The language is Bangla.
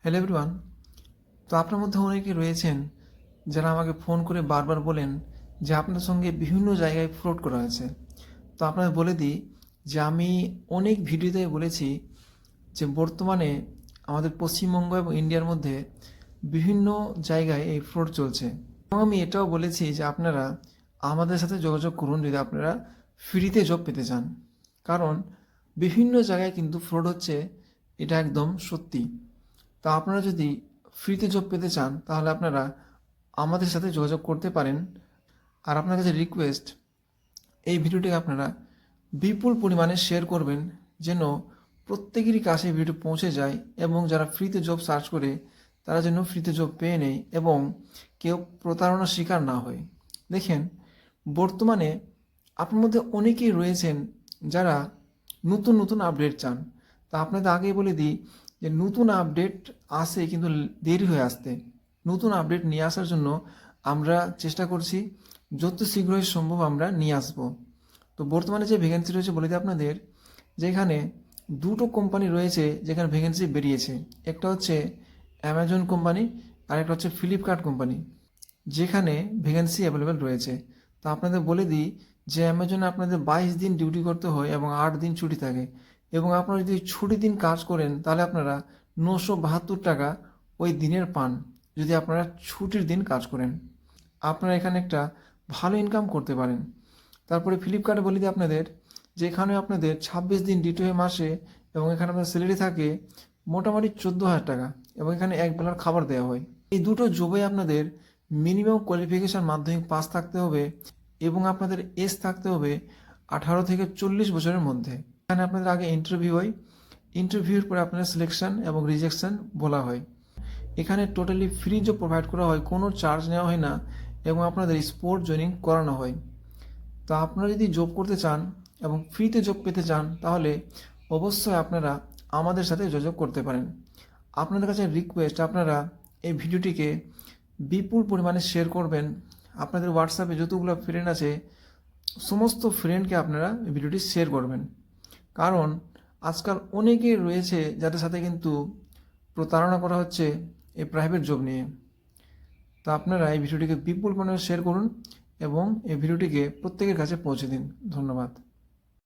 Hello everyone. তো আপনার মধ্যে অনেকে রয়েছেন যারা আমাকে ফোন করে বারবার বলেন যে আপনার সঙ্গে বিভিন্ন জায়গায় ফ্রড করা হয়েছে। তো আপনাদের বলে দিই যে আমি অনেক ভিডিওতে বলেছি যে বর্তমানে আমাদের পশ্চিমবঙ্গ এবং ইন্ডিয়ার মধ্যে বিভিন্ন জায়গায় এই ফ্রড চলছে। এবং আমি এটাও বলেছি যে আপনারা আমাদের সাথে যোগাযোগ করুন যদি আপনারা ফ্রিতে জব পেতে চান। কারণ বিভিন্ন জায়গায় কিন্তু ফ্রড হচ্ছে, এটা একদম সত্যি। তা আপনারা যদি ফ্রিতে জব পেতে চান তাহলে আপনারা আমাদের সাথে যোগাযোগ করতে পারেন। আর আপনার কাছে রিকোয়েস্ট, এই ভিডিওটিকে আপনারা বিপুল পরিমাণে শেয়ার করবেন যেন প্রত্যেকেরই কাছে ভিডিও পৌঁছে যায় এবং যারা ফ্রিতে জব সার্চ করে তারা যেন ফ্রিতে জব পেয়ে নেয় এবং কেউ প্রতারণার শিকার না হয়। দেখেন, বর্তমানে আপনার মধ্যে অনেকেই রয়েছেন যারা নতুন নতুন আপডেট চান। তা আপনাদের আগেই বলে দিই যে নতুন আপডেট আসে কিন্তু দেরি হয়ে আসতে। নতুন আপডেট নিয়ে আসার জন্য আমরা চেষ্টা করছি, যত শীঘ্রই সম্ভব আমরা নিয়ে আসব। তো বর্তমানে যে ভ্যাকেন্সি রয়েছে বলে দিই আপনাদের, যেখানে দুটো কোম্পানি রয়েছে যেখানে ভ্যাকেন্সি বেরিয়েছে। একটা হচ্ছে অ্যামাজন কোম্পানি আর একটা হচ্ছে ফ্লিপকার্ট কোম্পানি, যেখানে ভ্যাকেন্সি অ্যাভেলেবেল রয়েছে। তো আপনাদের বলে দিই যে অ্যামাজনে আপনাদের 22 দিন ডিউটি করতে হয় এবং 8 দিন ছুটি থাকে, এবং আপনারা যদি ছুটির দিন কাজ করেন তাহলে আপনারা 972 টাকা ওই দিনের পান যদি আপনারা ছুটির দিন কাজ করেন। আপনারা এখানে একটা ভালো ইনকাম করতে পারেন। তারপরে ফ্লিপকার্টে বলে দিই আপনাদের, যে এখানে আপনাদের 26 দিন ডিউটি হয় মাসে, এবং এখানে আপনার স্যালারি থাকে মোটামুটি 14,000 টাকা, এবং এখানে এক বেলার খাবার দেওয়া হয়। এই দুটো জবে আপনাদের মিনিমাম কোয়ালিফিকেশান মাধ্যমিক পাস থাকতে হবে এবং আপনাদের এজ থাকতে হবে 18 থেকে 40 বছরের মধ্যে। এখানে আপনাদের আগে ইন্টারভিউ হয়, ইন্টারভিউর পরে আপনাদের সিলেকশন এবং রিজেকশন বলা হয়। এখানে টোটালি ফ্রি জব প্রোভাইড করা হয়, কোনো চার্জ নেওয়া হয় না, এবং আপনাদের স্পোর্ট জয়েনিং করানো হয়। তো আপনারা যদি জব করতে চান এবং ফ্রিতে জব পেতে চান তাহলে অবশ্যই আপনারা আমাদের সাথে যোগাযোগ করতে পারেন। আপনাদের কাছে রিকোয়েস্ট, আপনারা এই ভিডিওটিকে বিপুল পরিমাণে শেয়ার করবেন। আপনাদের হোয়াটসঅ্যাপে যতগুলো ফ্রেন্ড আছে সমস্ত ফ্রেন্ডকে আপনারা এই ভিডিওটি শেয়ার করবেন। কারণ আজকাল অনেকেই রয়েছে যাদের সাথে কিন্তু প্রতারণা করা হচ্ছে এই প্রাইভেট জব নিয়ে। তো আপনারা এই ভিডিওটিকে বিপুল পরিমাণে শেয়ার করুন এবং এই ভিডিওটিকে প্রত্যেকের কাছে পৌঁছে দিন। ধন্যবাদ।